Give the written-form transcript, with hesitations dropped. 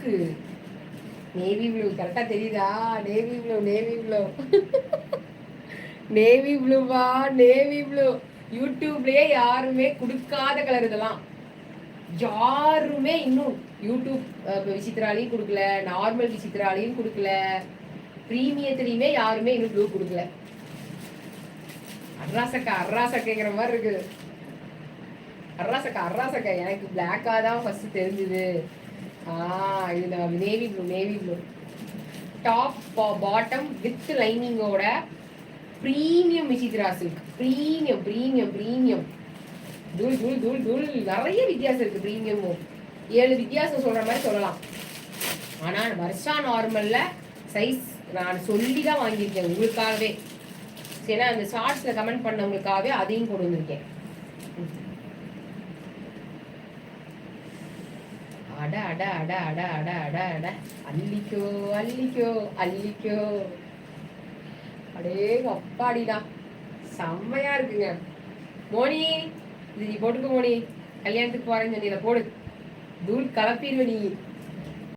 Pink navy blue கரெக்டா தெரியுதா? Navy blue navy ப்ளூவா? நேவி ப்ளூ யூடியூப்லயே யாருமே கொடுக்காத கலர் இதெல்லாம். யாருமே இன்னும் யூடியூப் விசித்ராலையும் கொடுக்கல, நார்மல் விசித்ராலையும் கொடுக்கல, பிரீமியத்திலையுமே யாருமே இன்னும் ப்ளூ கொடுக்கல. அர்ராசக்கைங்கிற மாதிரி இருக்குது. அர்ராசக்கா எனக்கு பிளாக்கா தான் ஃபர்ஸ்ட் தெரிஞ்சுது. இது navy blue top bottom with லைனிங்கோட பிரீமியம் விசித்ரா சில்க். பிரீமியம் தூள் நிறைய வித்தியாசம் இருக்கு. பிரீமியமும் 7 வித்தியாசம் சொல்ற மாதிரி சொல்லலாம். ஆனா வர்ஷா நார்மல்ல சைஸ் நான் சொல்லி தான் வாங்கியிருக்கேன் உங்களுக்காகவே. சரி, அந்த ஷார்ட்ஸ்ல கமெண்ட் பண்ணவங்களுக்காகவே அதையும் கொண்டு வந்திருக்கேன். அட அட அட அட அட அட அட அள்ளிக்கோ அள்ளிக்கோ அள்ளிக்கோ. அடே அப்பாடிடா, செம்மையா இருக்குங்க. மோனி இது நீ போட்டுக்க மோனி, கல்யாணத்துக்கு போறேன்னு சொன்னீங்க, போடு. தூள் கலப்பிடுவ நீ.